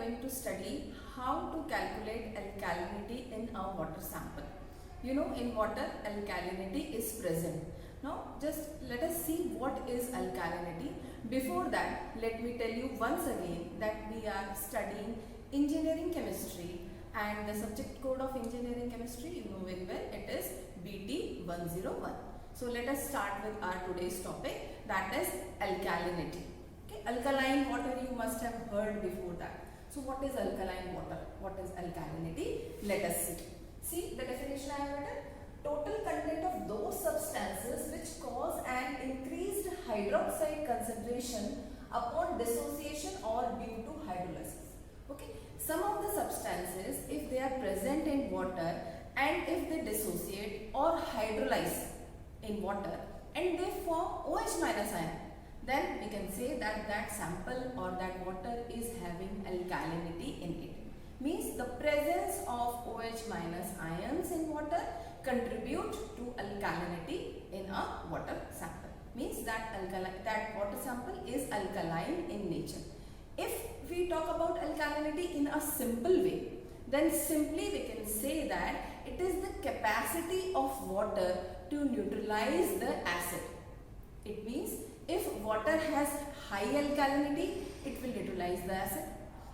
going to study how to calculate alkalinity in a water sample. You know, in water alkalinity is present. Now just let us see what is alkalinity. Before that, let me tell you once again that we are studying engineering chemistry, and the subject code of engineering chemistry, you know very well, it is BT 101. So let us start with our today's topic, that is alkalinity. Okay, alkaline water you must have heard before that. So what is alkaline water? What is alkalinity? Let us see. See the definition I have written. Total content of those substances which cause an increased hydroxide concentration upon dissociation or due to hydrolysis. Okay, some of the substances, if they are present in water and if they dissociate or hydrolyze in water and they form OH minus ion, then we can say that that sample or that water is having alkalinity in it. Means the presence of OH minus ions in water contribute to alkalinity in a water sample. Means that water sample is alkaline in nature. If we talk about alkalinity in a simple way, then simply we can say that it is the capacity of water to neutralize the acid. It means if water has high alkalinity, it will neutralize the acid.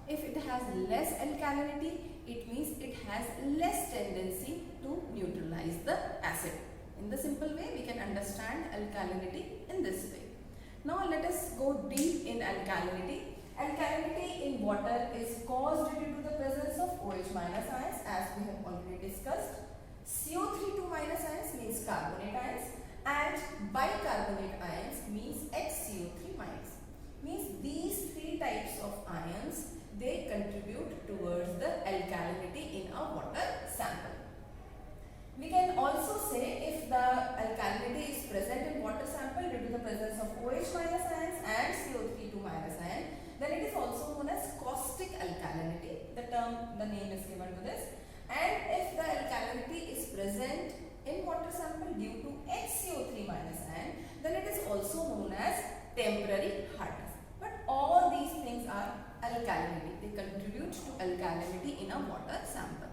If it has less alkalinity, it means it has less tendency to neutralize the acid. In the simple way, we can understand alkalinity in this way. Now let us go deep in alkalinity. Alkalinity in water is caused due to the presence of OH minus ions, as we have already discussed. CO3 minus ions means carbonate ions, and bicarbonate ions means HCO3 minus. Means these three types of ions, they contribute towards the alkalinity in a water sample. We can also say if the alkalinity is present in water sample due to the presence of OH minus ions and CO3 minus ion, then it is also known as caustic alkalinity. The name is given to this. And if the alkalinity is present in water sample due to HCO3 minus ion, then it is also known as temporary hardness. But all these things are alkalinity. They contribute to alkalinity in a water sample.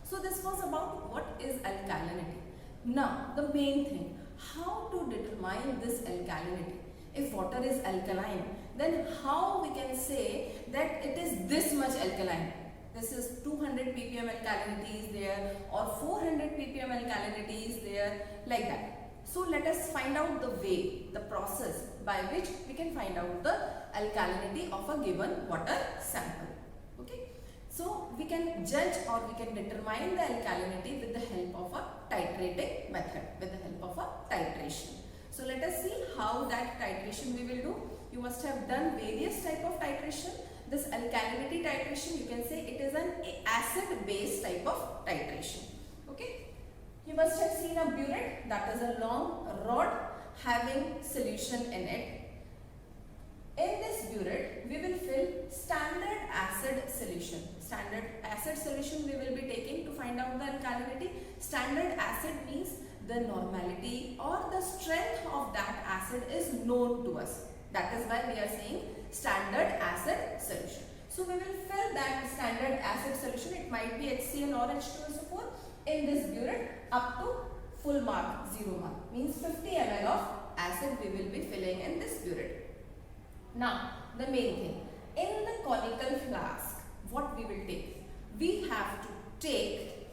So this was about what is alkalinity. Now the main thing, how to determine this alkalinity. If water is alkaline, then how we can say that it is this much alkaline? This is 200 ppm alkalinity is there, or 400 ppm alkalinity is there, like that. So let us find out the way, the process by which we can find out the alkalinity of a given water sample. Okay. So we can judge or we can determine the alkalinity with the help of a titrating method, with the help of a titration. So let us see how that titration we will do. You must have done various type of titration. This alkalinity titration, you can say it is an acid base type of titration. Okay. You must have seen a burette, that is a long rod having solution in it. In this burette, we will fill standard acid solution. Standard acid solution we will be taking to find out the alkalinity. Standard acid means the normality or the strength of that acid is known to us. That is why we are saying standard acid solution. So we will fill that standard acid solution, it might be HCl or H2SO4, in this burette up to full mark, 0 mark. Means 50 ml of acid we will be filling in this burette. Now the main thing, in the conical flask, what we will take? We have to take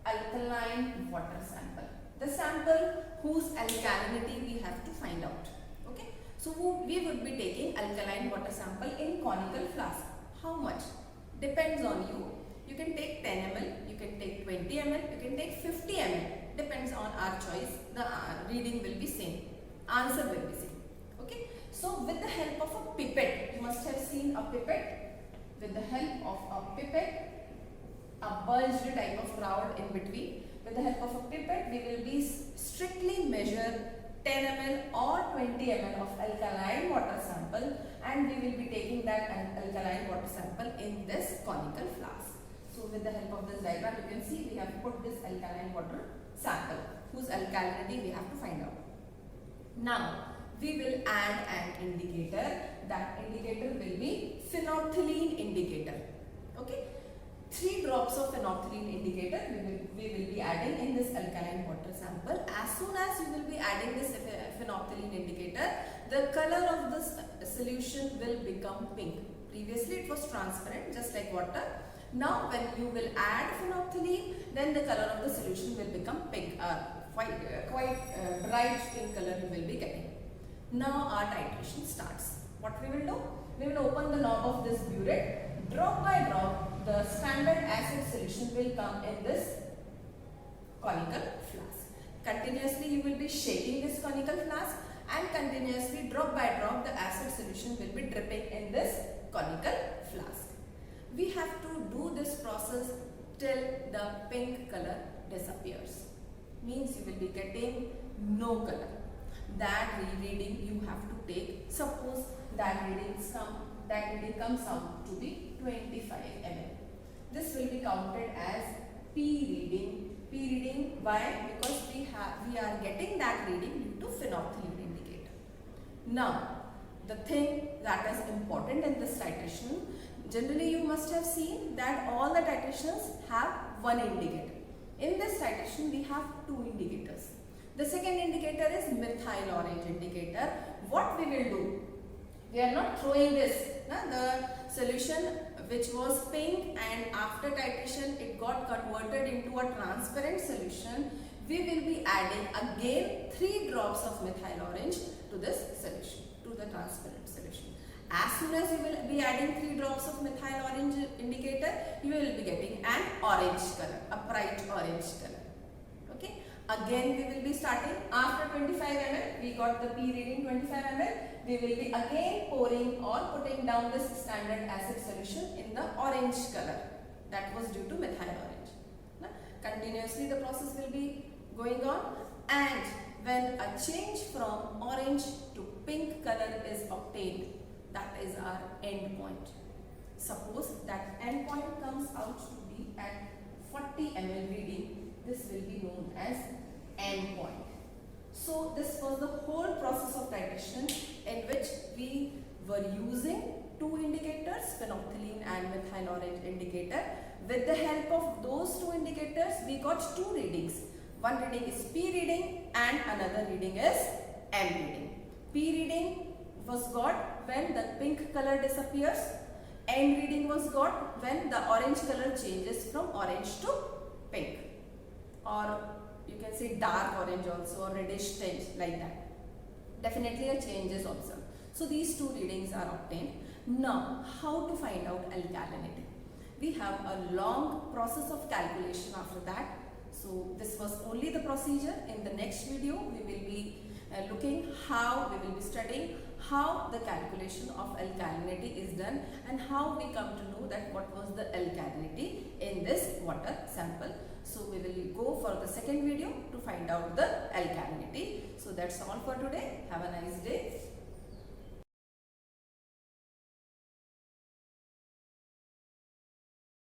alkaline water sample. The sample whose alkalinity we have to find out. Okay. So we would be taking alkaline water sample in conical flask. How much? Depends on you. You can take 10 ml, you can take 20 ml, you can take 50 ml. Depends on our choice. The reading will be same. Answer will be same. Okay. So with the help of a pipette, you must have seen a pipette. With the help of a pipette, a bulged type of rod in between. With the help of a pipette, we will be strictly measure 10 ml or 20 ml of alkaline water sample, and we will be taking that alkaline water sample in this conical flask. So with the help of this diagram, you can see we have put this alkaline water sample whose alkalinity we have to find out. Now we will add an indicator. That indicator will be phenolphthalein indicator. Okay. 3 drops of phenolphthalein indicator we will be adding in this alkaline water sample. As soon as you will be adding this phenolphthalein indicator, the color of this solution will become pink. Previously it was transparent just like water. Now when you will add phenolphthalein, then the color of the solution will become pink, quite bright pink color you will be getting. Now our titration starts. What we will do? We will open the knob of this burette. Drop by drop, the standard acid solution will come in this conical flask. Continuously you will be shaking this conical flask, and continuously drop by drop the acid solution will be dripping in this conical flask. We have to do this process till the pink color disappears. Means you will be getting no color. That reading you have to take. Suppose that reading comes out to be 25 ml. This will be counted as P reading. P reading, why? Because we are getting that reading due to phenolphthalein indicator. Now, the thing that is important in this titration, generally you must have seen that all the titrations have one indicator. In this titration we have 2 indicators. The second indicator is methyl orange indicator. What we will do? We are not throwing this, the solution which was pink, and after titration it got converted into a transparent solution. We will be adding again 3 drops of methyl orange to this solution, to the transparent solution. As soon as you will be adding 3 drops of methyl orange indicator, you will be getting an orange color, a bright orange color. Okay. Again we will be starting after 25 ml. We got the P reading 25 ml. We will be again pouring or putting down this standard acid solution in the orange color. That was due to methyl orange. Now, continuously the process will be going on, and when a change from orange to pink color is obtained, that is our end point. Suppose that end point comes out to be at 40 ml reading. This will be known as end point. So this was the whole process of titration in which we were using 2 indicators, phenolphthalein and methyl orange indicator. With the help of those 2 indicators, we got 2 readings. One reading is P reading and another reading is M reading. P reading was got when the pink color disappears. M reading was got when the orange color changes from orange to pink, or you can say dark orange also, or reddish tinge, like that. Definitely a change is observed. So these 2 readings are obtained. Now, how to find out alkalinity? We have a long process of calculation after that. So this was only the procedure. In the next video, we will be we will be studying how the calculation of alkalinity is done, and how we come to know that what was the alkalinity in this water sample. So we will go for the second video to find out the alkalinity. So that's all for today. Have a nice day.